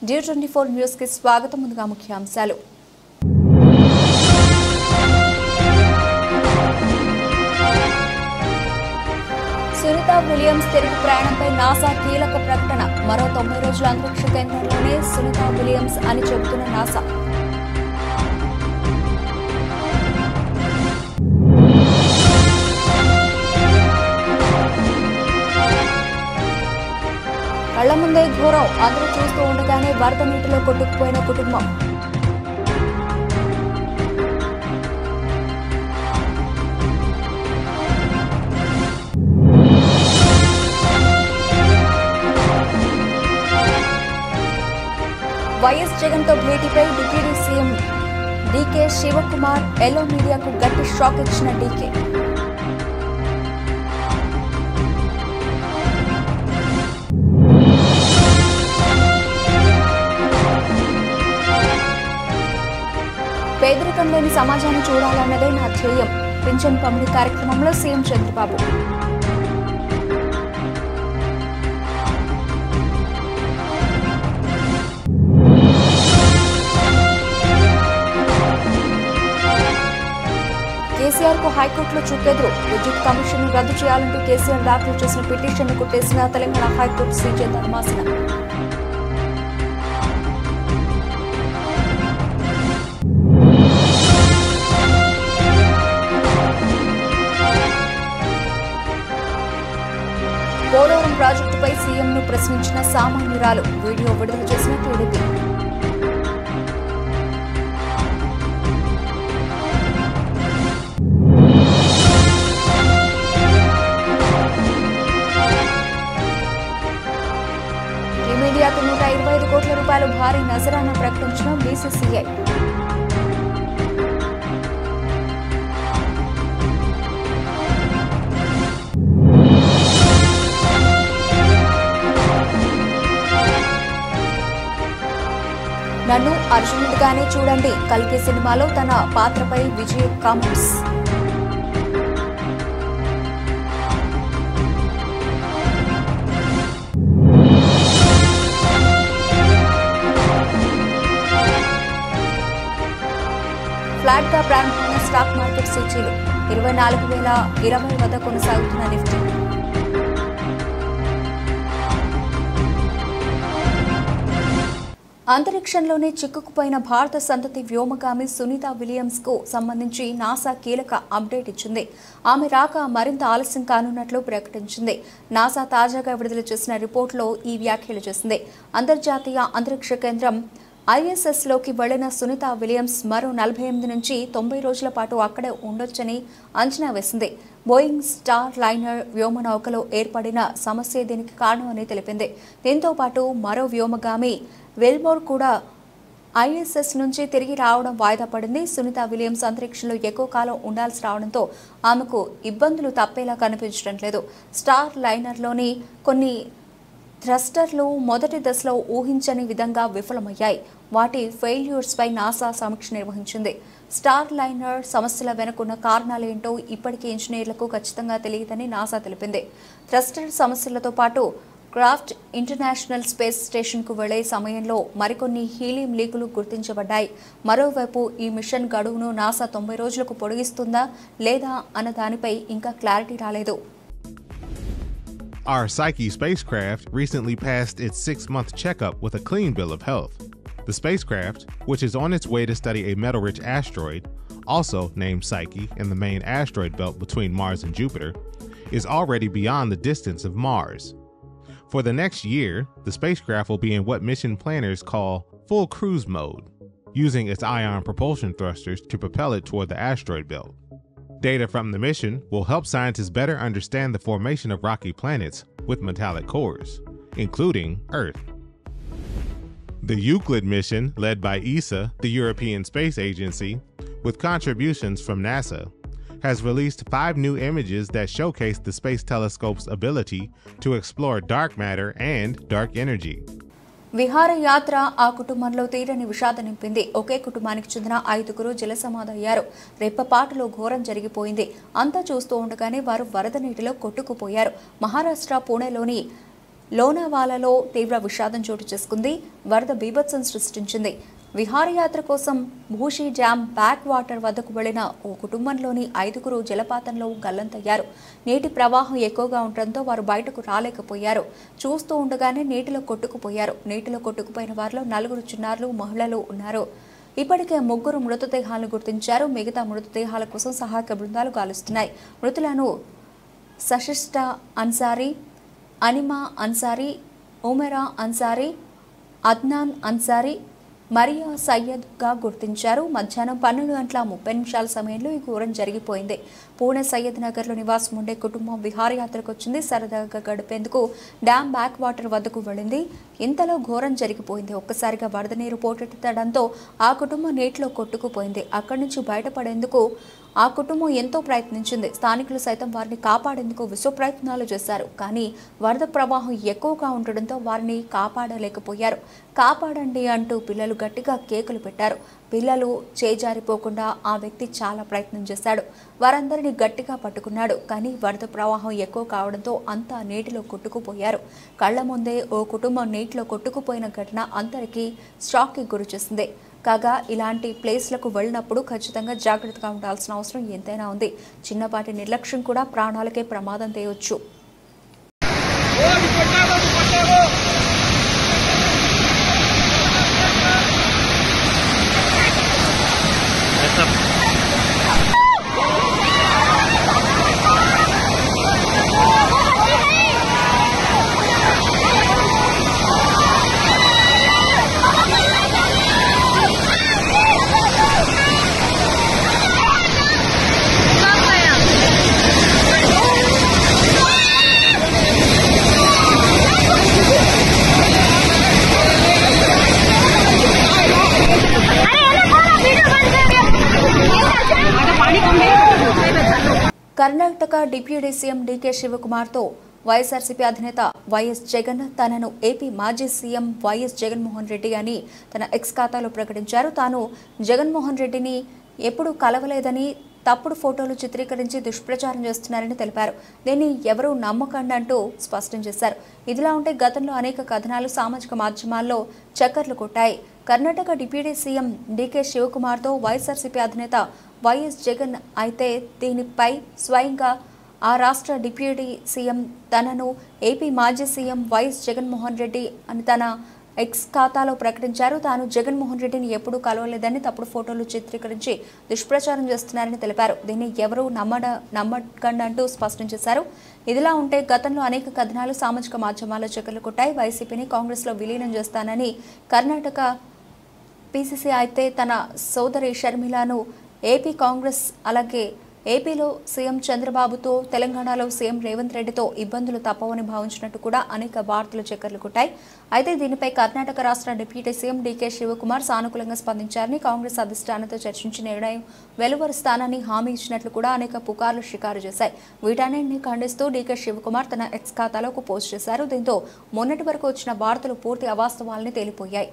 D24 news కి స్వాగతం. ముందుగా ముఖ్యాంశాలు. సునీతా విలియమ్స్ తిరుగు ప్రయాణంపై నాసా కీలక ప్రకటన. మరో 90 రోజుల అంతరిక్ష కేంద్రంలోనే సునీతా విలియమ్స్ అని చెబుతున్న నాసా. కళ్ల ముందే ఘోరం. అందరూ చూస్తూ ఉండగానే వరద నీటిలో కొట్టుకుపోయిన కుటుంబం. వైఎస్ జగన్ తో భేటీపై deputy CM DK Shivakumar yellow మీడియాకు గట్టి షాక్ ఇచ్చిన డీకే. పేదరికం లేని సమాజాన్ని చూడాలన్నదే నా ధ్యేయం. పింఛన్ పంపిణీ కార్యక్రమంలో సీఎం చంద్రబాబు. కేసీఆర్ కు హైకోర్టులో చుక్కెదురు. విద్యుత్ కమిషన్ రద్దు చేయాలంటూ కేసీఆర్ దాఖలు చేసిన పిటిషన్ను కొట్టేసిన తెలంగాణ హైకోర్టు సీజే ధర్మాసనం. పోలవరం ప్రాజెక్టుపై సీఎంను ప్రశ్నించిన సామాన్యురాలు. వీడియో విడుదల చేసిన టీడీపీ. ఈ మీడియాకు 125 కోట్ల రూపాయలు భారీ నజరానా ప్రకటించిన బీసీసీఐ. నన్ను అర్జునుడిగానే చూడండి. కల్కి సినిమాలో తన పాత్రపై విజయ్ కామెంట్స్. ఫ్లాట్ గా ప్రారంభమైన స్టాక్ మార్కెట్ సూచీలు 24,020 వద్ద కొనసాగుతున్న నిఫ్టీ. అంతరిక్షంలోనే చిక్కుకుపోయిన భారత సంతతి వ్యోమగామి సునీతా విలియమ్స్ కు సంబంధించి నాసా కీలక అప్డేట్ ఇచ్చింది. ఆమె రాక మరింత ఆలస్యం కానున్నట్లు ప్రకటించింది. నాసా తాజాగా విడుదల చేసిన రిపోర్టులో ఈ వ్యాఖ్యలు చేసింది. అంతర్జాతీయ అంతరిక్ష కేంద్రం ISS లోకి వెళ్లిన సునీతా విలియమ్స్ మరో 48 నుంచి 90 రోజుల పాటు అక్కడే ఉండొచ్చని అంచనా వేసింది. బోయింగ్ స్టార్ లైనర్ వ్యోమనౌకలో ఏర్పడిన సమస్య దీనికి కారణమని తెలిపింది. దీంతో పాటు మరో వ్యోమగామి వెల్మోర్ కూడా ISS నుంచి తిరిగి రావడం వాయిదా పడింది. సునీతా విలియమ్స్ అంతరిక్షంలో ఎక్కువ కాలం ఉండాల్సి రావడంతో ఆమెకు ఇబ్బందులు తప్పేలా కనిపించడం లేదు. స్టార్ లైనర్లోని కొన్ని థ్రస్టర్లు మొదటి దశలో ఊహించని విధంగా విఫలమయ్యాయి. వాటి ఫెయిల్యూర్స్ పై నాసా సమీక్ష నిర్వహించింది. స్టార్ లైనర్ సమస్యల వెనుకున్న కారణాలేంటో ఇప్పటికీ ఇంజనీర్లకు ఖచ్చితంగా తెలియదని నాసా తెలిపింది. థ్రస్టర్ సమస్యలతో పాటు క్రాఫ్ట్ ఇంటర్నేషనల్ స్పేస్ స్టేషన్కు వెళ్లే సమయంలో మరికొన్ని హీలియం లీకులు గుర్తించబడ్డాయి. మరోవైపు ఈ మిషన్ గడువును నాసా 90 రోజులకు పొడిగిస్తుందా లేదా అన్న దానిపై ఇంకా క్లారిటీ రాలేదు. Our Psyche spacecraft recently passed its 6-month checkup with a clean bill of health. The spacecraft, which is on its way to study a metal-rich asteroid, also named Psyche in the main asteroid belt between Mars and Jupiter, is already beyond the distance of Mars. For the next year, the spacecraft will be in what mission planners call full cruise mode, using its ion propulsion thrusters to propel it toward the asteroid belt. Data from the mission will help scientists better understand the formation of rocky planets with metallic cores, including Earth. The Euclid mission, led by ESA, the European Space Agency, with contributions from NASA, has released 5 new images that showcase the Space Telescope's ability to explore dark matter and dark energy. విహారయాత్ర ఆ కుటుంబంలో తీరని విషాదం నింపింది. ఒకే కుటుంబానికి చెందిన 5గురు జలసమాధయ్యారు. రెప్పపాటులో ఘోరం జరిగిపోయింది. అంతా చూస్తూ ఉండగానే వారు వరద నీటిలో కొట్టుకుపోయారు. మహారాష్ట్ర పూణేలోని లోనావాలాలో తీవ్ర విషాదం చోటు చేసుకుంది. వరద బీభత్సం సృష్టించింది. విహారయాత్ర కోసం భూషి డ్యాం బ్యాక్ వాటర్ వద్దకు వెళ్లిన ఓ కుటుంబంలోని 5గురు జలపాతంలో గల్లంతయ్యారు. నీటి ప్రవాహం ఎక్కువగా ఉండటంతో వారు బయటకు రాలేకపోయారు. చూస్తూ ఉండగానే నీటిలో కొట్టుకుపోయారు. నీటిలో కొట్టుకుపోయిన వారిలో 4 చిన్నారులు, మహిళలు ఉన్నారు. ఇప్పటికే 3 మృతదేహాలను గుర్తించారు. మిగతా మృతదేహాల కోసం సహాయక బృందాలు గాలుస్తున్నాయి. మృతులను సశిష్ట అన్సారీ, అనిమా అన్సారీ, ఉమెరా అన్సారీ, అద్నాన్ అన్సారీ, మరియా సయ్యద్గా గుర్తించారు. మధ్యాహ్నం 12:30 సమయంలో ఈ ఘోరం జరిగిపోయింది. పూణె సయ్యద్ నగర్లో నివాసం ఉండే కుటుంబం విహారయాత్రకు వచ్చింది. సరదాగా గడిపేందుకు డ్యాం బ్యాక్ వాటర్ వద్దకు వెళ్ళింది. ఇంతలో ఘోరం జరిగిపోయింది. ఒక్కసారిగా వరద నీరు పోటెత్తడంతో ఆ కుటుంబం నీటిలో కొట్టుకుపోయింది. అక్కడి నుంచి బయటపడేందుకు ఆ కుటుంబం ఎంతో ప్రయత్నించింది. స్థానికులు సైతం వారిని కాపాడేందుకు విశ్వ ప్రయత్నాలు చేశారు. కానీ వరద ప్రవాహం ఎక్కువగా ఉండడంతో వారిని కాపాడలేకపోయారు. కాపాడండి అంటూ పిల్లలు గట్టిగా కేకలు పెట్టారు. పిల్లలు చేజారిపోకుండా ఆ వ్యక్తి చాలా ప్రయత్నం చేశాడు. వారందరినీ గట్టిగా పట్టుకున్నాడు. కానీ వరద ప్రవాహం ఎక్కువ కావడంతో అంతా నీటిలో కొట్టుకుపోయారు. కళ్ల ముందే ఓ కుటుంబం నీటిలో కొట్టుకుపోయిన ఘటన అందరికీ షాక్కి గురి చేసింది. కాగా ఇలాంటి ప్లేస్లకు వెళ్ళినప్పుడు ఖచ్చితంగా జాగ్రత్తగా ఉండాల్సిన అవసరం ఎంతైనా ఉంది. చిన్నపాటి నిర్లక్ష్యం కూడా ప్రాణాలకే ప్రమాదం తేవచ్చు. కర్ణాటక డిప్యూటీ సీఎం డీకే శివకుమార్తో వైఎస్ఆర్సీపీ అధినేత వైఎస్ జగన్ తనను ఏపీ మాజీ సీఎం వైఎస్ జగన్మోహన్ రెడ్డి అని తన ఎక్స్ ఖాతాలో ప్రకటించారు. తాను జగన్మోహన్ రెడ్డిని ఎప్పుడూ కలవలేదని, తప్పుడు ఫోటోలు చిత్రీకరించి దుష్ప్రచారం చేస్తున్నారని తెలిపారు. దీన్ని ఎవరూ నమ్మకండి అంటూ స్పష్టం చేశారు. ఇదిలా ఉంటే గతంలో అనేక కథనాలు సామాజిక మాధ్యమాల్లో చక్కర్లు కొట్టాయి. కర్ణాటక డిప్యూటీ సీఎం డీకే శివకుమార్తో వైఎస్ఆర్సీపీ అధినేత వైఎస్ జగన్ అయితే దీనిపై స్వయంగా ఆ రాష్ట్ర డిప్యూటీ సీఎం తనను ఏపీ మాజీ సీఎం వైఎస్ జగన్మోహన్ రెడ్డి అని తన ఎక్స్ ఖాతాలో ప్రకటించారు. తాను జగన్మోహన్ రెడ్డిని ఎప్పుడూ కలవలేదని, తప్పుడు ఫోటోలు చిత్రీకరించి దుష్ప్రచారం చేస్తున్నారని తెలిపారు. దీన్ని ఎవరూ నమ్మకండి అంటూ స్పష్టం చేశారు. ఇదిలా ఉంటే గతంలో అనేక కథనాలు సామాజిక మాధ్యమాల్లో చక్కర్లు కొట్టాయి. వైసీపీని కాంగ్రెస్లో విలీనం చేస్తానని కర్ణాటక పీసీసీ అయితే తన సోదరి షర్మిలను ఏపీ కాంగ్రెస్, అలాగే ఏపీలో సీఎం చంద్రబాబుతో, తెలంగాణలో సీఎం రేవంత్ రెడ్డితో ఇబ్బందులు తప్పవని భావించినట్టు కూడా అనేక వార్తలు చక్కర్లు కొట్టాయి. అయితే దీనిపై కర్ణాటక రాష్ట్ర డిప్యూటీ సీఎం డీకే శివకుమార్ సానుకూలంగా స్పందించారని, కాంగ్రెస్ అధిష్టానంతో చర్చించి నిర్ణయం వెలువరుస్తానని హామీ ఇచ్చినట్లు కూడా అనేక పుకార్లు షికారు చేశాయి. వీటన్నింటినీ ఖండిస్తూ డీకే శివకుమార్ తన ఎక్స్ ఖాతాలో ఒక పోస్ట్ చేశారు. దీంతో మొన్నటి వరకు వచ్చిన వార్తలు పూర్తి అవాస్తవాలని తేలిపోయాయి.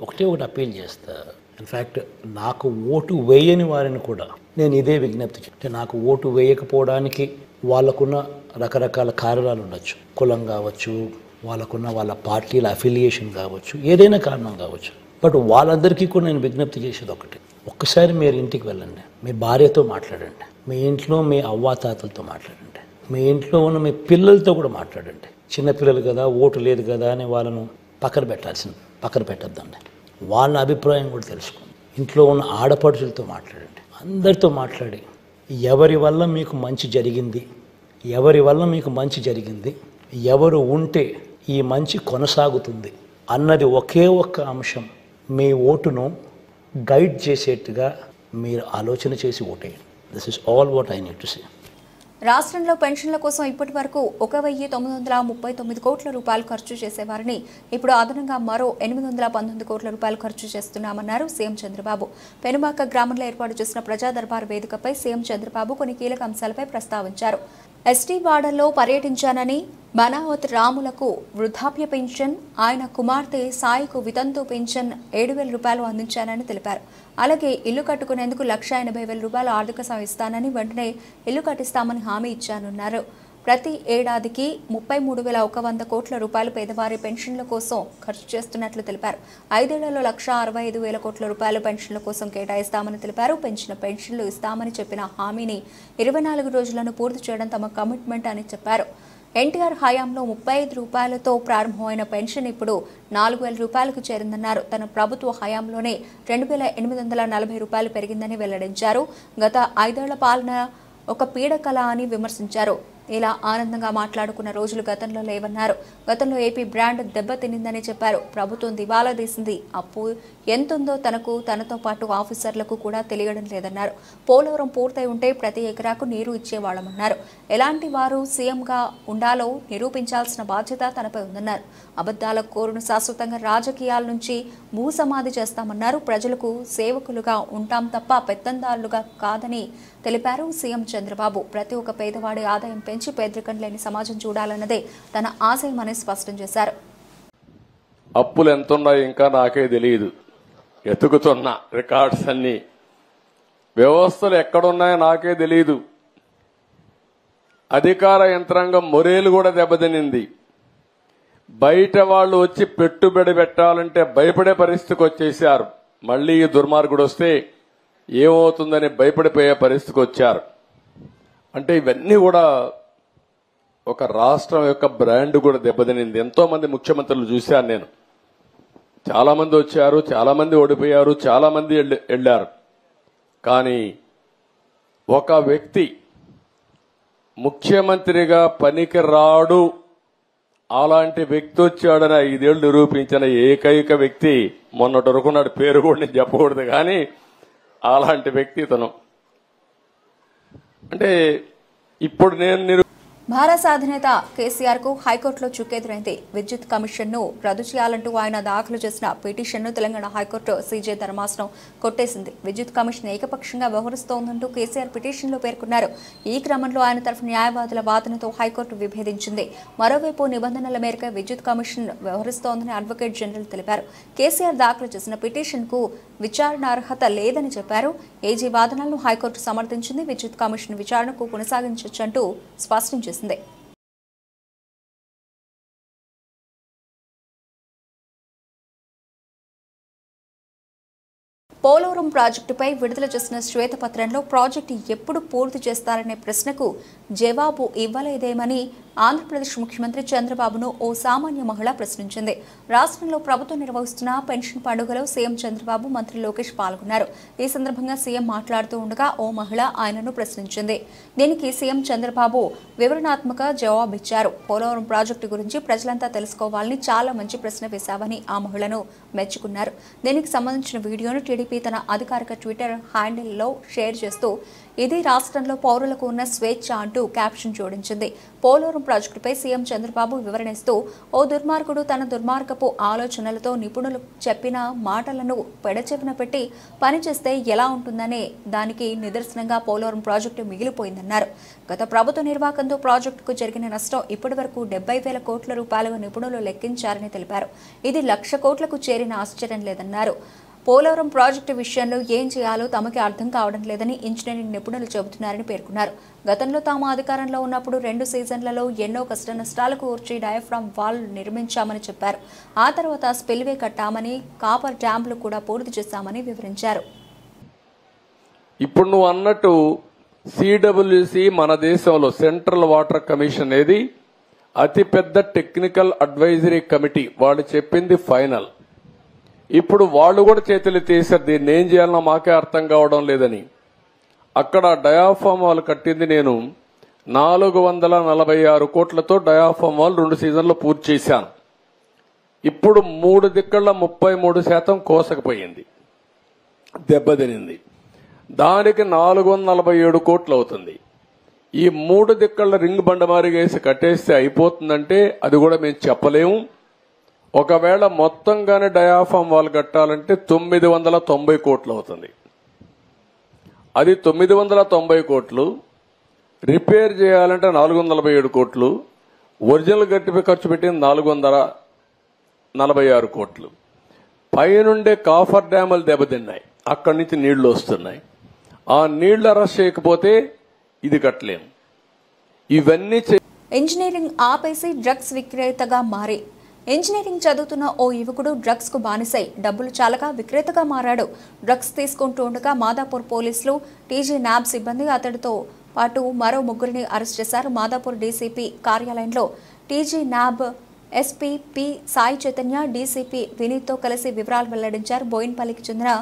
ఒకటి అప్పీల్ చేస్తా. ఇన్ఫ్యాక్ట్ నాకు ఓటు వేయని వారిని కూడా నేను ఇదే విజ్ఞప్తి చేస్తే, నాకు ఓటు వేయకపోవడానికి వాళ్ళకున్న రకరకాల కారణాలు ఉండొచ్చు. కులం కావచ్చు, వాళ్ళ పార్టీల అఫిలియేషన్ కావచ్చు, ఏదైనా కారణం కావచ్చు. బట్ వాళ్ళందరికీ కూడా నేను విజ్ఞప్తి చేసేది ఒకటి, ఒక్కసారి మీరు ఇంటికి వెళ్ళండి, మీ భార్యతో మాట్లాడండి, మీ ఇంట్లో మీ అవ్వాతాతలతో మాట్లాడండి, మీ ఇంట్లో ఉన్న మీ పిల్లలతో కూడా మాట్లాడండి. చిన్నపిల్లలు కదా, ఓటు లేదు కదా అని వాళ్ళను పక్కన పెట్టద్దండి. వాళ్ళ అభిప్రాయం కూడా తెలుసుకోండి. ఇంట్లో ఉన్న ఆడపడుచులతో మాట్లాడండి, అందరితో మాట్లాడి ఎవరి వల్ల మీకు మంచి జరిగింది, ఎవరు ఉంటే ఈ మంచి కొనసాగుతుంది అన్నది ఒకే ఒక్క అంశం మీ ఓటును గైడ్ చేసేట్టుగా మీరు ఆలోచన చేసి ఓటేయండి. This is all what I need to say. రాష్ట్రంలో పెన్షన్ల కోసం ఇప్పటి వరకు 1,939 కోట్ల రూపాయలు ఖర్చు చేసేవారిని ఇప్పుడు అదనంగా మరో 819 కోట్ల రూపాయలు ఖర్చు చేస్తున్నామన్నారు సీఎం చంద్రబాబు. పెనుమాక గ్రామంలో ఏర్పాటు చేసిన ప్రజా దర్బార్ వేదికపై సీఎం చంద్రబాబు కొన్ని కీలక అంశాలపై ప్రస్తావించారు. ఎస్టీ వార్డుల్లో పర్యటించానని, బనావత్ రాములకు వృద్ధాప్య పెన్షన్, ఆయన కుమార్తె సాయికు వితంతు పెన్షన్ 7,000 రూపాయలు అందించానని తెలిపారు. అలాగే ఇల్లు కట్టుకునేందుకు 1,80,000 రూపాయలు ఆర్థిక సాయం ఇస్తానని, వెంటనే ఇల్లు కట్టిస్తామని హామీ ఇచ్చానన్నారు. ప్రతి ఏడాదికి 33,100 కోట్ల రూపాయలు పేదవారి పెన్షన్ల కోసం ఖర్చు చేస్తున్నట్లు తెలిపారు. 5 ఏళ్లలో 1,65,000 కోట్ల రూపాయలు పెన్షన్ల కోసం కేటాయిస్తామని తెలిపారు. పెంచిన పెన్షన్లు ఇస్తామని చెప్పిన హామీని 24 రోజులను పూర్తి చేయడం తమ కమిట్మెంట్ అని చెప్పారు. ఎన్టీఆర్ హయాంలో 35 రూపాయలతో ప్రారంభమైన పెన్షన్ ఇప్పుడు 4,000 రూపాయలకు చేరిందన్నారు. తన ప్రభుత్వ హయాంలోనే 2,840 రూపాయలు పెరిగిందని వెల్లడించారు. గత 5 ఏళ్ల పాలన ఒక పీడకల అని విమర్శించారు. ఇలా ఆనందంగా మాట్లాడుకున్న రోజులు గతంలో లేవన్నారు. గతంలో ఏపీ బ్రాండ్ దెబ్బతినిందని చెప్పారు. ప్రభుత్వం దివాలా తీసింది. అప్పు ఎంతుందో తనతో పాటు ఆఫీసర్లకు కూడా తెలియడం లేదన్నారు. పోలవరం పూర్తయి ఉంటే ప్రతి ఎకరాకు నీరు ఇచ్చేవాళ్లమన్నారు. ఎలాంటి వారు సీఎంగా ఉండాలో నిరూపించాల్సిన బాధ్యత తనపై ఉందన్నారు. అబద్దాల కోరును శాశ్వతంగా రాజకీయాల నుంచి భూసమాధి చేస్తామన్నారు. ప్రజలకు సేవకులుగా ఉంటాం తప్ప పెత్తందారులుగా కాదని తెలిపారు సీఎం చంద్రబాబు. ప్రతి ఒక్క పేదవాడి ఆదాయం పెంచి పేదరికం లేని సమాజం చూడాలన్నదే తన ఆశయమని స్పష్టం చేశారు. అప్పులు ఎంతున్నాయో ఇంకా నాకే తెలియదు. ఎతుకుతున్న రికార్డ్స్ అన్ని వ్యవస్థలు ఎక్కడున్నాయో నాకే తెలియదు. అధికార యంత్రాంగం మొరేలు కూడా దెబ్బతినింది. బయట వాళ్ళు వచ్చి పెట్టుబడి పెట్టాలంటే భయపడే పరిస్థితికి వచ్చేశారు. మళ్లీ ఈ దుర్మార్గుడు వస్తే ఏమవుతుందని భయపడిపోయే పరిస్థితికి వచ్చారు. అంటే ఇవన్నీ కూడా ఒక రాష్ట్రం యొక్క బ్రాండ్ కూడా దెబ్బతినింది. ఎంతో మంది ముఖ్యమంత్రులు చూశాను నేను. చాలా మంది వచ్చారు, చాలా మంది ఓడిపోయారు, చాలా మంది వెళ్లారు. కానీ ఒక వ్యక్తి ముఖ్యమంత్రిగా పనికి రాడు, అలాంటి వ్యక్తి వచ్చాడని 5 ఏళ్లు నిరూపించిన ఏకైక వ్యక్తి మొన్నటి వరకు నాడు పేరు కూడా నేను చెప్పకూడదు, కానీ అలాంటి వ్యక్తి తను. అంటే ఇప్పుడు నేను భారత అధినేత కేసీఆర్ కు హైకోర్టులో చుక్కెదురైంది. విద్యుత్ కమిషన్ ను రద్దు చేయాలంటూ ఆయన దాఖలు చేసిన పిటిషన్ ను తెలంగాణ హైకోర్టు సీజే ధర్మాసనం కొట్టేసింది. విద్యుత్ కమిషన్ ఏకపక్షంగా వ్యవహరిస్తోందంటూ కేసీఆర్ పిటిషన్ లో పేర్కొన్నారు. ఈ క్రమంలో ఆయన తరఫు న్యాయవాదుల వాదనతో హైకోర్టు విభేదించింది. మరోవైపు నిబంధనల మేరకు విద్యుత్ కమిషన్ వ్యవహరిస్తోందని అడ్వకేట్ జనరల్ తెలిపారు. కేసీఆర్ దాఖలు చేసిన పిటిషన్ కు విచారణార్హత లేదని చెప్పారు. ఏజీ వాదనలను హైకోర్టు సమర్థించింది. విద్యుత్ కమిషన్ విచారణకు కొనసాగించొచ్చంటూ స్పష్టం చేసింది. పోలవరం ప్రాజెక్టుపై విడుదల చేసిన శ్వేతపత్రంలో ప్రాజెక్టు ఎప్పుడు పూర్తి చేస్తారనే ప్రశ్నకు జవాబు ఇవ్వలేదేమని ఆంధ్రప్రదేశ్ ముఖ్యమంత్రి చంద్రబాబును ఓ సామాన్య మహిళ ప్రశ్నించింది. రాష్ట్రంలో ప్రభుత్వం నిర్వహిస్తున్న పెన్షన్ పండుగలో సీఎం చంద్రబాబు, మంత్రి లోకేష్ పాల్గొన్నారు. ఈ సందర్భంగా సీఎం మాట్లాడుతూ ఉండగా ఓ మహిళ ఆయనను ప్రశ్నించింది. దీనికి సీఎం చంద్రబాబు వివరణాత్మక జవాబిచ్చారు. పోలవరం ప్రాజెక్టు గురించి ప్రజలంతా తెలుసుకోవాలని చాలా మంచి ప్రశ్న వేశావని ఆ మహిళను మెచ్చుకున్నారు. దీనికి సంబంధించిన వీడియోను టీడీపీ తన అధికారిక ట్విట్టర్ హ్యాండిల్లో షేర్ చేస్తూ ఇది రాష్ట్రంలో పౌరులకు ఉన్న స్వేచ్ఛ అంటూ క్యాప్షన్ జోడించింది. పోలవరం ప్రాజెక్టుపై సీఎం చంద్రబాబు వివరణిస్తూ ఓ దుర్మార్గుడు తన దుర్మార్గపు ఆలోచనలతో నిపుణులు చెప్పిన మాటలను పెడచెవిన పెట్టి పనిచేస్తే ఎలా ఉంటుందనే దానికి నిదర్శనంగా పోలవరం ప్రాజెక్టు మిగిలిపోయిందన్నారు. గత ప్రభుత్వ నిర్వాహకంతో ప్రాజెక్టుకు జరిగిన నష్టం ఇప్పటి వరకు 70,000 కోట్ల రూపాయలుగా నిపుణులు లెక్కించారని తెలిపారు. ఇది 1,00,000 కోట్లకు చేరిన ఆశ్చర్యం లేదన్నారు. పోలవరం ప్రాజెక్టు విషయంలో ఏం చేయాలో తమకి అర్థం కావడం లేదని ఇంజనీరింగ్ నిపుణులు చెబుతున్నారని పేర్కొన్నారు. గతంలో తాము అధికారంలో ఉన్నప్పుడు 2 సీజన్లలో ఎన్నో కష్ట నష్టాలకు ఓర్చి డయాఫ్రామ్ వాల్ నిర్మించామని చెప్పారు. ఆ తర్వాత స్పిల్వే కట్టామని, కాపర్ డ్యాంలు కూడా పూర్తి చేశామని వివరించారు. ఇప్పుడు నువ్వు అన్నట్టు సిడబ్ల్యూసి మన దేశంలో సెంట్రల్ వాటర్ కమిషన్ అనేది అతిపెద్ద టెక్నికల్ అడ్వైజరీ కమిటీ. వాళ్ళు చెప్పింది ఫైనల్. ఇప్పుడు వాళ్ళు కూడా చేతులు తీశారు. దీన్ని ఏం చేయాలన్నా మాకే అర్థం కావడం లేదని. అక్కడ డయాఫామ్ వాల్ కట్టింది నేను 446 కోట్లతో డయాఫామ్ వాల్ 2 సీజన్లు పూర్తి చేశాను. ఇప్పుడు 3 దిక్కల 33% కోసకపోయింది, దెబ్బతినింది. దానికి 447 కోట్లు అవుతుంది. ఈ 3 దిక్కల రింగ్ బండమారిగేసి కట్టేస్తే అయిపోతుందంటే అది కూడా మేము చెప్పలేము. ఒకవేళ మొత్తంగానే డయాఫామ్ వాల్ కట్టాలంటే 990 కోట్లు అవుతుంది. అది 990 కోట్లు. రిపేర్ చేయాలంటే 447 కోట్లు. ఒరిజినల్ గట్టిపై ఖర్చు పెట్టింది 446 కోట్లు. పైనుండే కాఫర్ డ్యాములు దెబ్బతిన్నాయి, అక్కడి నుంచి నీళ్లు వస్తున్నాయి. ఆ నీళ్లు అరెస్ట్ చేయకపోతే ఇది కట్టలేము. ఇవన్నీ ఇంజనీరింగ్ ఆపేసి డ్రగ్స్ విక్రేతగా మారి ఇంజనీరింగ్ చదువుతున్న ఓ యువకుడు డ్రగ్స్ కు బానిసై డబ్బులు చాలక విక్రేతగా మారాడు. డ్రగ్స్ తీసుకుంటూ ఉండగా మాదాపూర్ పోలీసులు టీజీ న్యాబ్ సిబ్బంది అతడితో పాటు మరో ముగ్గురిని అరెస్ట్ చేశారు. మాదాపూర్ డీసీపీ కార్యాలయంలో TG NAB SP P Sai Chaitanya DCP వినీత్తో కలిసి వివరాలు వెల్లడించారు. బోయిన్పల్లికి చెందిన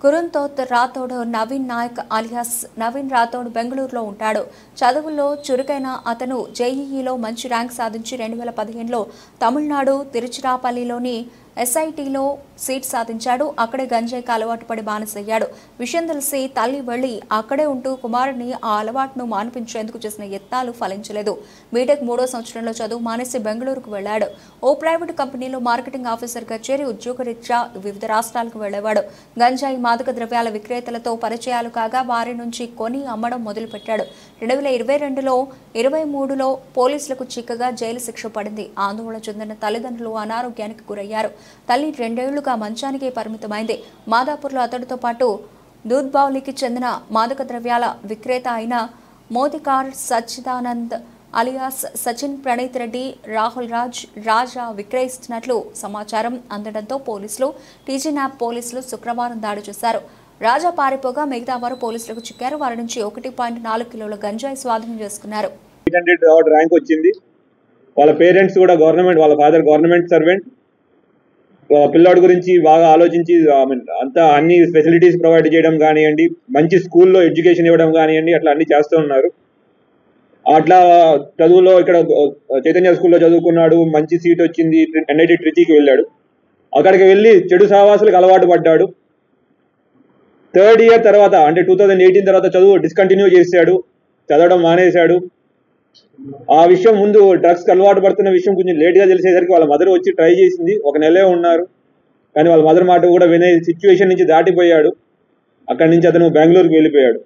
కురుంతోత్ రాథోడ్ నవీన్ నాయక్ అలియాస్ నవీన్ రాథోడ్ బెంగళూరులో ఉంటాడు. చదువుల్లో చురుకైన అతను జేఈఈలో మంచి ర్యాంక్ సాధించి 2015లో తమిళనాడు తిరుచిరాపల్లిలోని ఎస్ఐటీలో సీట్ సాధించాడు. అక్కడే గంజాయికి అలవాటు పడి బానిసయ్యాడు. విషయం తెలిసి తల్లి వెళ్లి అక్కడే ఉంటూ కుమారుడిని ఆ అలవాటును మాన్పించేందుకు చేసిన యత్నాలు ఫలించలేదు. బీటెక్ 3వ సంవత్సరంలో చదువు మానేసి బెంగళూరుకు వెళ్లాడు. ఓ ప్రైవేటు కంపెనీలో మార్కెటింగ్ ఆఫీసర్గా చేరి ఉద్యోగరీత్యా వివిధ రాష్ట్రాలకు వెళ్లేవాడు. గంజాయి మాదక ద్రవ్యాల విక్రేతలతో పరిచయాలు కాగా వారి నుంచి కొని అమ్మడం మొదలుపెట్టాడు. 2022లో 23లో పోలీసులకు చిక్కగా జైలు శిక్ష పడింది. ఆందోళన చెందిన తల్లిదండ్రులు అనారోగ్యానికి గురయ్యారు. తల్లి 2 ఏళ్లుగా మంచానికే పరిమితమైంది. మాదాపూర్లో అతడితో పాటు దూద్బావ్లీకి చెందిన మాదక ద్రవ్యాల విక్రేత అయిన మోతికార్ సచ్చిదానంద్ అలియాస్ సచిన్ ప్రణీత్ రెడ్డి రాహుల్ రాజా విక్రయిస్తున్నట్లు సమాచారం అందడంతో పోలీసులు టీజీ న్యాబ్ పోలీసులు శుక్రవారం దాడి చేశారు. రాజా పారిపోగా మిగతా వారు పోలీసులకు చిక్కారు. వారి నుంచి 1.4 కిలోల గంజాయి స్వాధీనం చేసుకున్నారు. 800 ర్యాంక్ వచ్చింది. వాళ్ళ పేరెంట్స్ కూడా గవర్నమెంట్, వాళ్ళ ఫాదర్ గవర్నమెంట్ సర్వెంట్. పిల్లాడి గురించి బాగా ఆలోచించి అంతా అన్ని ఫెసిలిటీస్ ప్రొవైడ్ చేయడం కానివ్వండి, మంచి స్కూల్లో ఎడ్యుకేషన్ ఇవ్వడం కానివ్వండి, అట్లా అన్ని చేస్తూ ఉన్నారు. అట్లా చదువులో ఇక్కడ చైతన్య స్కూల్లో చదువుకున్నాడు. మంచి సీట్ వచ్చింది. ఎన్ఐటి ట్రిచీకి వెళ్ళాడు. అక్కడికి వెళ్ళి చెడు సహవాసాలకు అలవాటు పడ్డాడు. 3rd ఇయర్ తర్వాత అంటే 2018 తర్వాత చదువు డిస్కంటిన్యూ చేశాడు. చదవడం మానేశాడు. ఆ విషయం ముందు డ్రగ్స్కి అలవాటు పడుతున్న విషయం కొంచెం లేట్గా తెలిసేసరికి వాళ్ళ మదర్ వచ్చి ట్రై చేసింది. 1 నెలే ఉన్నారు. కానీ వాళ్ళ మదర్ మాట కూడా వినే సిచ్యువేషన్ నుంచి దాటిపోయాడు. అక్కడి నుంచి అతను బెంగళూరుకి వెళ్ళిపోయాడు.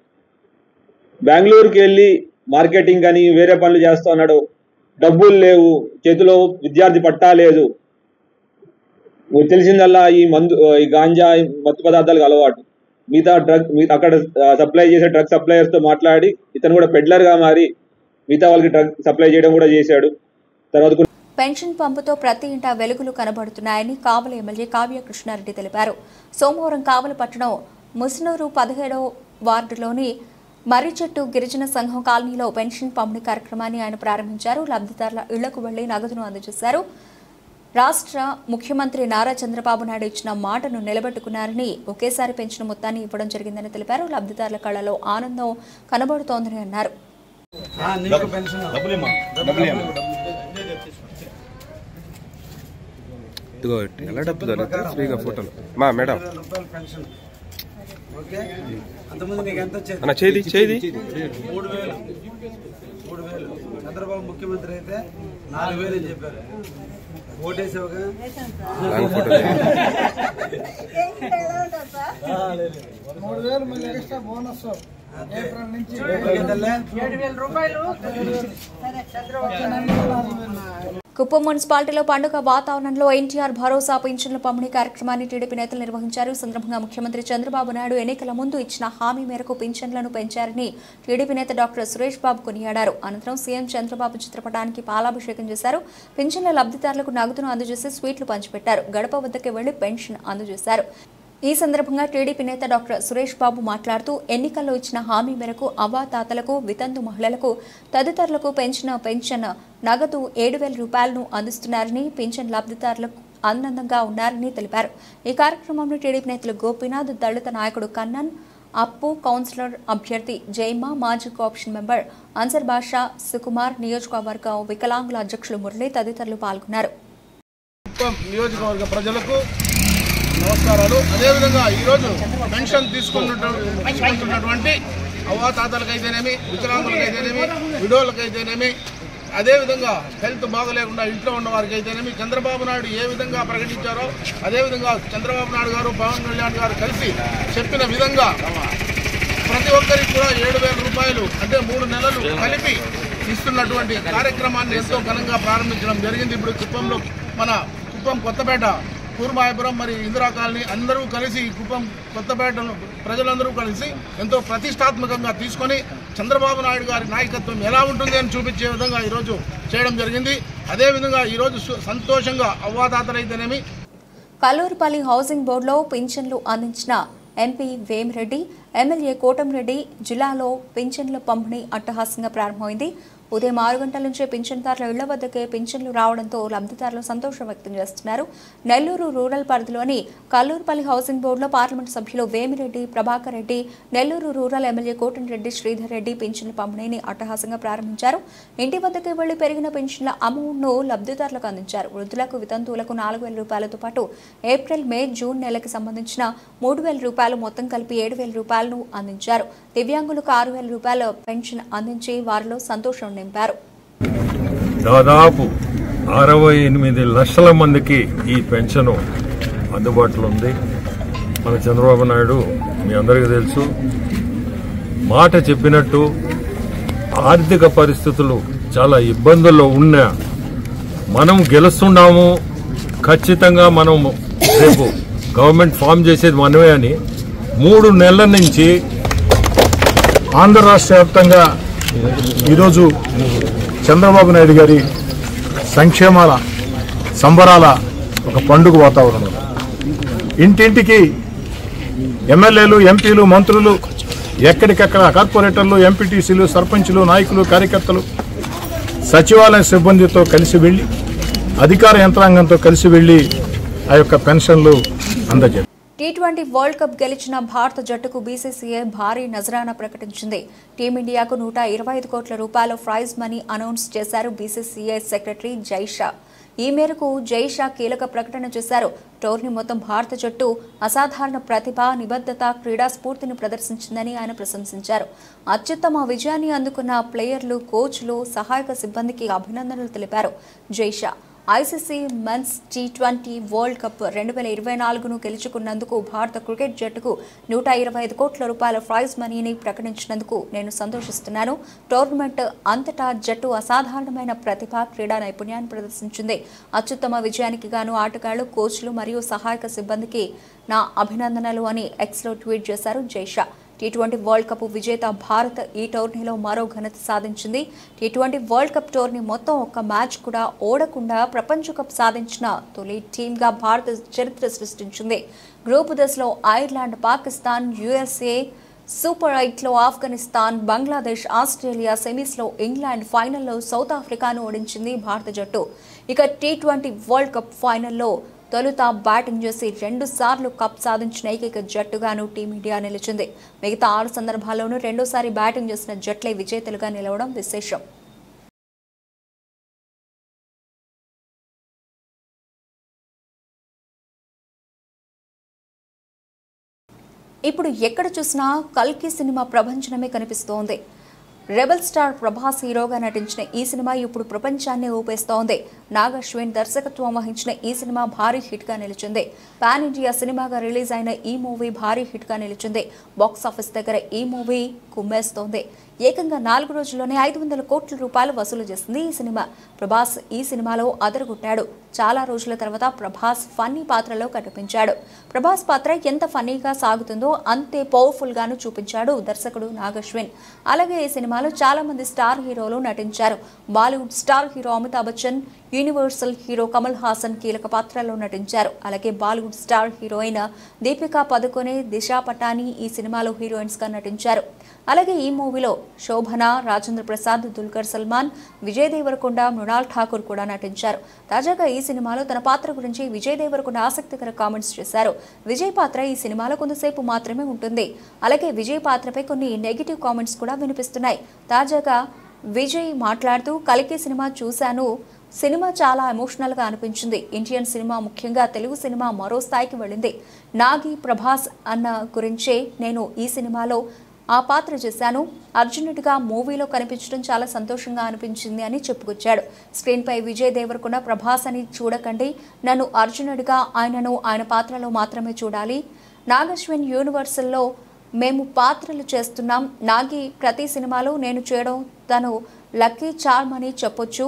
బెంగళూరుకి వెళ్ళి మార్కెటింగ్ అని వేరే పనులు చేస్తూ ఉన్నాడు. డబ్బులు లేవు, చేతిలో విద్యార్థి పట్టా లేదు. తెలిసిందల్లా ఈ గాంజా మత్తు పదార్థాలకు అలవాటు. మిగతా అక్కడ సప్లై చేసే డ్రగ్ సప్లయర్స్తో మాట్లాడి ఇతను కూడా పెడ్లర్గా మారి మిగతా వాళ్ళకి డ్రగ్ సప్లై చేయడం కూడా చేశాడు. తర్వాత పెన్షన్ పంపుతో ప్రతి ఇంటా వెలుగులు కనబడుతున్నాయని కావలి ఎమ్మెల్యే కావ్య కృష్ణారెడ్డి తెలిపారు. సోమవారం కావలి పట్టణం ముస్నూరు 17వ వార్డులోని మర్రిచెట్టు గిరిజన సంఘం కాలనీలో పెన్షన్ పంపిణీ కార్యక్రమాన్ని ఆయన ప్రారంభించారు. లబ్ధిదారుల ఇళ్లకు వెళ్లి నగదును అందజేశారు. రాష్ట్ర ముఖ్యమంత్రి నారా చంద్రబాబు నాయుడు ఇచ్చిన మాటను నిలబెట్టుకున్నారని, ఒకేసారి పెన్షన్ మొత్తాన్ని ఇవ్వడం జరిగిందని తెలిపారు. లబ్ధిదారుల కళ్లలో ఆనందం కనబడుతోందని అన్నారు. ఎలా డబ్బు దొరుకుతుంది ఫ్రీగా ఫోటోలు మా మేడం అన్న చేది 3,000 చంద్రబాబు ముఖ్యమంత్రి అయితే 4,000 చెప్పారు. ఓటేసావుగా ఫోటో 3,000 మళ్ళీ ఎక్స్ట్రా బోనస్ ఏప్రిల్ నుంచి 7,000 రూపాయలు. కుప్పం మున్సిపాలిటీలో పండుగ వాతావరణంలో ఎన్టీఆర్ భరోసా పింఛన్ల పంపిణీ కార్యక్రమాన్ని టీడీపీ నేతలు నిర్వహించారు. ఈ సందర్భంగా ముఖ్యమంత్రి చంద్రబాబు నాయుడు ఎన్నికల ముందు ఇచ్చిన హామీ మేరకు పింఛన్లను పెంచారని టీడీపీ నేత డాక్టర్ సురేష్ బాబు కొనియాడారు. అనంతరం సీఎం చంద్రబాబు చిత్రపటానికి పాలాభిషేకం చేశారు. పింఛన్ల లబ్ధిదారులకు నగదును అందజేసి స్వీట్లు పంచిపెట్టారు. గడప వద్దకు వెళ్లి పెన్షన్ అందజేశారు. ఈ సందర్భంగా టీడీపీ నేత డాక్టర్ సురేష్ బాబు మాట్లాడుతూ ఎన్నికల్లో ఇచ్చిన హామీ మేరకు అవ్వాతాతలకు, వితంతు మహిళలకు తదితరులకు పెన్షన్ నగదు 7,000 రూపాయలను అందిస్తున్నారని, పింఛన్ లబ్ధిదారులకు ఆనందంగా ఉన్నారని తెలిపారు. ఈ కార్యక్రమంలో టీడీపీ నేతలు గోపీనాథ్, దళిత నాయకుడు కన్నన్, అప్పు, కౌన్సిలర్ అభ్యర్థి జైమా, మాజీ కోఆప్షన్ మెంబర్ అన్సర్ బాషా, సుకుమార్, నియోజకవర్గ వికలాంగుల అధ్యక్షులు మురళి తదితరులు పాల్గొన్నారు. నియోజకవర్గ ప్రజలకు నమస్కారాలు. అదేవిధంగా ఈరోజు పెన్షన్ తీసుకుంటున్నటువంటి అవ్వాతాతలకైతేనేమి, వికలాంగులకైతేనేమి, విడోలకైతేనేమి, అదేవిధంగా హెల్త్ బాగలేకుండా ఇంట్లో ఉన్న వారికి అయితేనేమి చంద్రబాబు నాయుడు ఏ విధంగా ప్రకటించారో అదేవిధంగా చంద్రబాబు నాయుడు గారు, పవన్ కళ్యాణ్ గారు కలిసి చెప్పిన విధంగా ప్రతి ఒక్కరికి కూడా 7,000 రూపాయలు అంటే 3 నెలలు కలిపి ఇస్తున్నటువంటి కార్యక్రమాన్ని ఎంతో ఘనంగా ప్రారంభించడం జరిగింది. ఇప్పుడు కుప్పంలో మన కుప్పం కొత్తపేట కూర్మాయపురం మరి ఇందిరా కాలనీ అందరూ కలిసి కుప్పం కొత్తపేట ప్రజలందరూ కలిసి ఎంతో ప్రతిష్టాత్మకంగా తీసుకొని చంద్రబాబు నాయుడు గారి నాయకత్వం ఎలా ఉంటుంది అని చూపించే విధంగా ఈరోజు చేయడం జరిగింది. అదేవిధంగా ఈరోజు సంతోషంగా అవ్వాతాతలైతేనేమి కల్లూరుపల్లి హౌసింగ్ బోర్డులో పింఛన్లు అందించిన ఎంపీ వేమిరెడ్డి, ఎమ్మెల్యే కోటంరెడ్డి జిల్లాలో పింఛన్ల పంపిణీ అట్టహాసంగా ప్రారంభమైంది. ఉదయం 6 గంటల నుంచే పింఛన్దారుల ఇళ్ల వద్దకే పింఛన్లు రావడంతో లబ్ధిదారులు సంతోషం వ్యక్తం చేస్తున్నారు. నెల్లూరు రూరల్ పరిధిలోని కల్లూరుపల్లి హౌసింగ్ బోర్డులో పార్లమెంటు సభ్యులు వేమిరెడ్డి ప్రభాకర్ రెడ్డి, నెల్లూరు రూరల్ ఎమ్మెల్యే కోటంరెడ్డి శ్రీధర్ రెడ్డి పింఛన్ల పంపిణీని అట్టహాసంగా ప్రారంభించారు. ఇంటి వద్దకే వెళ్లి పెరిగిన పింఛన్ల అమౌంట్ను లబ్ధిదారులకు అందించారు. వృద్ధులకు, వితంతువులకు 4,000 రూపాయలతో పాటు ఏప్రిల్, మే, జూన్ నెలకి సంబంధించిన 3,000 రూపాయలు మొత్తం కలిపి 7,000 రూపాయలను అందించారు. దివ్యాంగులకు 6,000 రూపాయల పెన్షన్ అందించి వారిలో సంతోషం నింపారు. దాదాపు 68 లక్షల మందికి ఈ పెన్షన్ అందుబాటులో ఉంది. మన చంద్రబాబు నాయుడు మీ అందరికీ తెలుసు, మాట చెప్పినట్టు ఆర్థిక పరిస్థితులు చాలా ఇబ్బందుల్లో ఉన్నా మనం గెలుస్తున్నాము, ఖచ్చితంగా మనం రేపు గవర్నమెంట్ ఫామ్ చేసేది మనమే అని 3 నెలల నుంచి ఆంధ్ర రాష్ట్ర వ్యాప్తంగా ఈరోజు చంద్రబాబు నాయుడు గారి సంక్షేమాల సంబరాల ఒక పండుగ వాతావరణం. ఇంటింటికి ఎమ్మెల్యేలు, ఎంపీలు, మంత్రులు, ఎక్కడికక్కడ కార్పొరేటర్లు, ఎంపీటీసీలు, సర్పంచులు, నాయకులు, కార్యకర్తలు సచివాలయ సిబ్బందితో కలిసి వెళ్లి, అధికార యంత్రాంగంతో కలిసి వెళ్లి ఆ యొక్క పెన్షన్లు అందజేస్తారు. టీ20 వరల్డ్ కప్ గెలిచిన భారత జట్టుకు బీసీసీఐ భారీ నజరానా ప్రకటించింది. టీమిండియాకు 125 కోట్ల రూపాయల ప్రైజ్ మనీ అనౌన్స్ చేశారు బీసీసీఐ సెక్రటరీ జైషా. ఈ మేరకు జైషా కీలక ప్రకటన చేశారు. టోర్నీ మొత్తం భారత జట్టు అసాధారణ ప్రతిభ, నిబద్ధత, క్రీడా స్ఫూర్తిని ప్రదర్శించిందని ఆయన ప్రశంసించారు. అత్యుత్తమ విజయాన్ని అందుకున్న ప్లేయర్లు, కోచ్లు, సహాయక సిబ్బందికి అభినందనలు తెలిపారు జైషా. ఐసీసీ మెన్స్ టీ20 వరల్డ్ కప్ 2024ను గెలుచుకున్నందుకు భారత క్రికెట్ జట్టుకు 125 కోట్ల రూపాయల ప్రైజ్ మనీని ప్రకటించినందుకు నేను సంతోషిస్తున్నాను. టోర్నమెంట్ అంతటా జట్టు అసాధారణమైన ప్రతిభ, క్రీడా నైపుణ్యాన్ని ప్రదర్శించింది. అత్యుత్తమ విజయానికి గాను ఆటగాళ్లు, కోచ్లు మరియు సహాయక సిబ్బందికి నా అభినందనలు అని ఎక్స్లో ట్వీట్ చేశారు జైషా. టీ20 వరల్డ్ కప్ విజేత భారత్ ఈ టోర్నీలో మరో ఘనత సాధించింది. టీ20 వరల్డ్ కప్ టోర్నీ మొత్తం ఒక్క మ్యాచ్ కూడా ఓడకుండా ప్రపంచ కప్ సాధించిన తొలి టీమ్గా భారత్ చరిత్ర సృష్టించింది. గ్రూపు దశలో ఐర్లాండ్, పాకిస్తాన్, యుఎస్ఏ, సూపర్ 8లో ఆఫ్ఘనిస్తాన్, బంగ్లాదేశ్, ఆస్ట్రేలియా, సెమీస్లో ఇంగ్లాండ్, ఫైనల్లో సౌత్ ఆఫ్రికాను ఓడించింది భారత జట్టు. ఇక టీ20 వరల్డ్ కప్ ఫైనల్లో తొలుత బ్యాటింగ్ చేసి 2 సార్లు కప్ సాధించిన ఏకైక జట్టుగాను టీమిండియా నిలిచింది. మిగతా 6 సందర్భాల్లోనూ 2సారి బ్యాటింగ్ చేసిన జట్లే విజేతలుగా నిలవడం విశేషం. ఇప్పుడు ఎక్కడ చూసినా కల్కి సినిమా ప్రభంజనమే కనిపిస్తోంది. రెబల్ స్టార్ ప్రభాస్ హీరోగా నటించిన ఈ సినిమా ఇప్పుడు ప్రపంచాన్ని ఊపేస్తోంది. నాగ్ అశ్విన్ దర్శకత్వం వహించిన ఈ సినిమా భారీ హిట్గా నిలిచింది. పాన్ ఇండియా సినిమాగా రిలీజ్ అయిన ఈ మూవీ భారీ హిట్గా నిలిచింది. బాక్సాఫీస్ దగ్గర ఈ మూవీ కుమ్మేస్తోంది. ఏకంగా 4 రోజుల్లోనే 500 కోట్ల రూపాయలు వసూలు చేసింది ఈ సినిమా. ప్రభాస్ ఈ సినిమాలో అదరగొట్టాడు. చాలా రోజుల తర్వాత ప్రభాస్ ఫన్నీ పాత్రలో కనిపించాడు. ప్రభాస్ పాత్ర ఎంత ఫన్నీగా సాగుతుందో అంతే పవర్ఫుల్ గాను చూపించాడు దర్శకుడు నాగ్ అశ్విన్. అలాగే ఈ సినిమాలో చాలా మంది స్టార్ హీరోలు నటించారు. Bollywood star hero Amitabh Bachchan, universal hero Kamal Haasan కీలక పాత్రల్లో నటించారు. అలాగే బాలీవుడ్ స్టార్ హీరోయిన్ దీపికా పదుకొనే, దిశా పటాని ఈ సినిమాలో హీరోయిన్స్ గా నటించారు. అలాగే ఈ మూవీలో శోభన, రాజేంద్ర ప్రసాద్, దుల్కర్ సల్మాన్, విజయ్ దేవరకొండ, మృణాల్ ఠాకూర్ కూడా నటించారు. తాజాగా ఈ సినిమాలో తన పాత్ర గురించి విజయ్ దేవరకొండ ఆసక్తికర కామెంట్స్ చేశారు. విజయ్ పాత్ర ఈ సినిమాలో కొంతసేపు మాత్రమే ఉంటుంది. అలాగే విజయ్ పాత్రపై కొన్ని నెగిటివ్ కామెంట్స్ కూడా వినిపిస్తున్నాయి. తాజాగా విజయ్ మాట్లాడుతూ కల్కి సినిమా చూశాను. సినిమా చాలా ఎమోషనల్గా అనిపించింది. ఇండియన్ సినిమా, ముఖ్యంగా తెలుగు సినిమా మరో స్థాయికి వెళ్ళింది. నాగి, ప్రభాస్ అన్న గురించే నేను ఈ సినిమాలో ఆ పాత్ర చేశాను. అర్జునుడిగా మూవీలో కనిపించడం చాలా సంతోషంగా అనిపించింది అని చెప్పుకొచ్చాడు. స్క్రీన్పై విజయ్ దేవరకొండ ప్రభాస్ అని చూడకండి, నన్ను అర్జునుడిగా, ఆయనను ఆయన పాత్రలో మాత్రమే చూడాలి. నాగ్ అశ్విన్ యూనివర్సల్లో మేము పాత్రలు చేస్తున్నాం. నాగి ప్రతి సినిమాలో నేను చేయడం తను లక్కీ చార్మ్ అని చెప్పొచ్చు.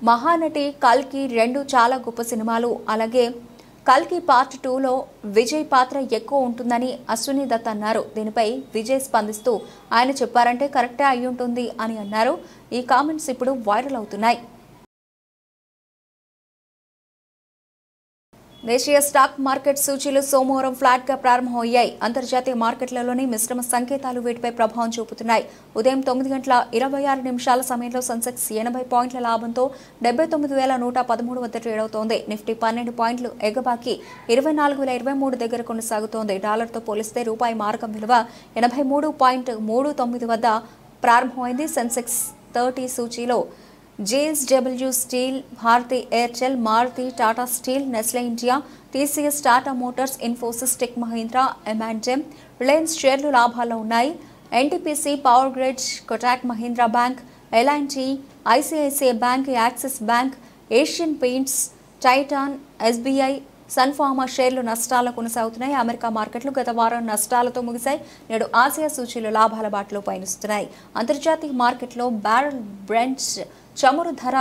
మహానటి, కల్కి 2 చాలా గొప్ప సినిమాలు. అలాగే కల్కి పార్ట్ 2లో విజయ్ పాత్ర ఎక్కువ ఉంటుందని అశ్విని దత్ అన్నారు. దీనిపై విజయ్ స్పందిస్తూ ఆయన చెప్పారంటే కరెక్టే అయి ఉంటుంది అని అన్నారు. ఈ కామెంట్స్ ఇప్పుడు వైరల్ అవుతున్నాయి. దేశీయ స్టాక్ మార్కెట్ సూచీలు సోమవారం ఫ్లాట్గా ప్రారంభమయ్యాయి. అంతర్జాతీయ మార్కెట్లలోని మిశ్రమ సంకేతాలు వీటిపై ప్రభావం చూపుతున్నాయి. ఉదయం 9:26 సమయంలో సెన్సెక్స్ 80 పాయింట్ల లాభంతో 79,113 వద్ద ట్రేడ్ అవుతోంది. నిఫ్టీ 12 పాయింట్లు ఎగబాకి 24,023 దగ్గర కొనసాగుతోంది. డాలర్తో పోలిస్తే రూపాయి మారకం విలువ 83.39 వద్ద ప్రారంభమైంది. సెన్సెక్స్ 30 సూచీలో JSW Steel, Bharti Airtel, Maruti, Tata Steel, Nestle India, TCS, Tata Motors, Infosys, Tech Mahindra, M&M, Reliance షేర్లు లాభాల్లో ఉన్నాయి. NTPC, Power Grid, Kotak Mahindra Bank, L&T, ICICI Bank, Axis Bank, Asian Paints, Titan, SBI, Sun Pharma షేర్లు నష్టాలు కొనసాగుతున్నాయి. అమెరికా మార్కెట్లు గత వారం నష్టాలతో ముగిశాయి. నేడు ఆసియా సూచీలు లాభాల బాటలో పయనిస్తున్నాయి. అంతర్జాతీయ మార్కెట్లో బ్యారెల్ బ్రెంట్ చమురు ధర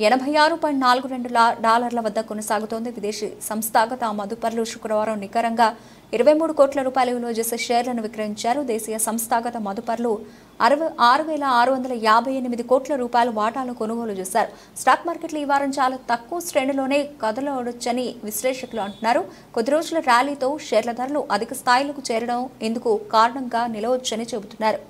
$86.42 వద్ద కొనసాగుతోంది. విదేశీ సంస్థాగత మదుపర్లు శుక్రవారం నికరంగా 23 కోట్ల రూపాయల విలువ చేసే షేర్లను విక్రయించారు. దేశీయ సంస్థాగత మదుపర్లు 6,658 కోట్ల రూపాయల వాటాలు కొనుగోలు చేశారు. స్టాక్ మార్కెట్లు ఈ వారం చాలా తక్కువ శ్రేణిలోనే కదలవచ్చని విశ్లేషకులు అంటున్నారు. కొద్ది రోజుల ర్యాలీతో షేర్ల ధరలు అధిక స్థాయిలకు చేరడం ఇందుకు కారణంగా నిలవచ్చని చెబుతున్నారు.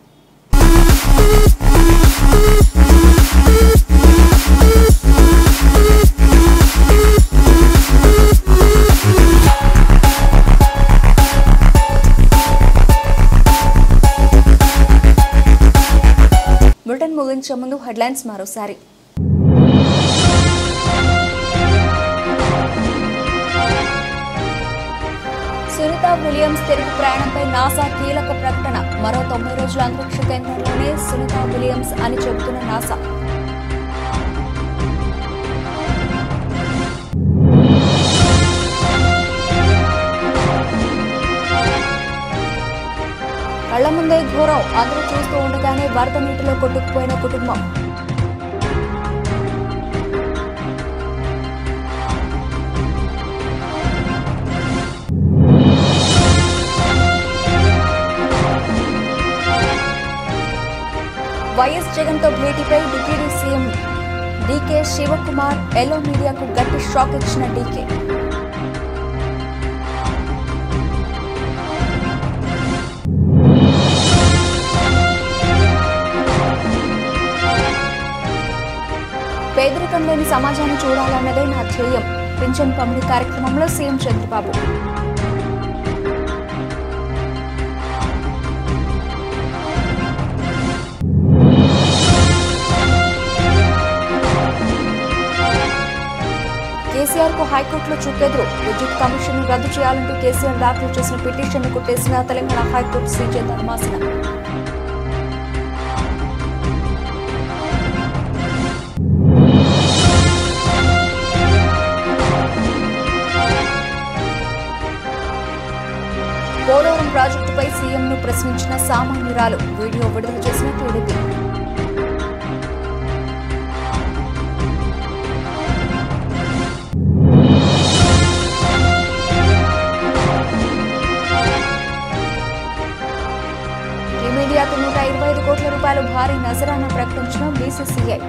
బులెటిన్ ముగించే ముందు హెడ్లైన్స్ మరోసారి. సునీతా విలియమ్స్ తిరుగు ప్రయాణంపై నాసా కీలక ప్రకటన. మరో 90 రోజుల అంతరిక్ష కేంద్రంలోనే సునీతా విలియమ్స్ అని చెబుతున్న నాసా. కళ్ల ముందే ఘోరం, అందరూ చూస్తూ ఉండగానే వరద నీటిలో కొట్టుకుపోయిన కుటుంబం. వైఎస్ జగన్తో భేటీపై deputy CM DK Shivakumar yellow మీడియాకు గట్టి షాక్ ఇచ్చిన డీకే. పేదరికం లేని సమాజాన్ని చూడాలన్నదే నా ధ్యేయం. పింఛన్ పంపిణీ కార్యక్రమంలో సీఎం చంద్రబాబు. కేసీఆర్ కు హైకోర్టులో చుక్కెదురు. విద్యుత్ కమిషన్ రద్దు చేయాలంటూ కేసీఆర్ దాఖలు చేసిన పిటిషన్ను కొట్టేసిన తెలంగాణ హైకోర్టు సీజే ధర్మాసనం. పోలవరం ప్రాజెక్టుపై సీఎంను ప్రశ్నించిన సామాన్యురాలు. వీడియో విడుదల చేసిన టీడీపీ. టీమీడియాకు 125 కోట్ల రూపాయలు భారీ నజరానా ప్రకటించిన బీసీసీఐ.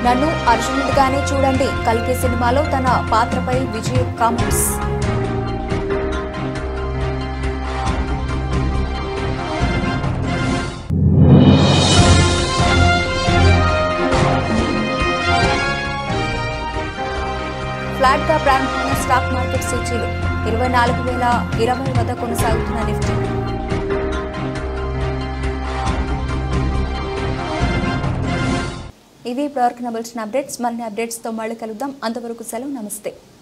నన్ను అర్జునుడిగానే చూడండి, కల్కి సినిమాలో తన పాత్రపై విజయ్ కామెంట్స్. ఫ్లాట్ గా ప్రారంభమైన స్టాక్ మార్కెట్ సూచీలు 24,020 వద్ద కొనసాగుతున్న నిఫ్టీ. ఇవి ఇప్పటివరకు బులెటిన్ అప్డేట్స్. మరిన్ని అప్డేట్స్తో మళ్ళీ కలుద్దాం. అంతవరకు సెలవు, నమస్తే.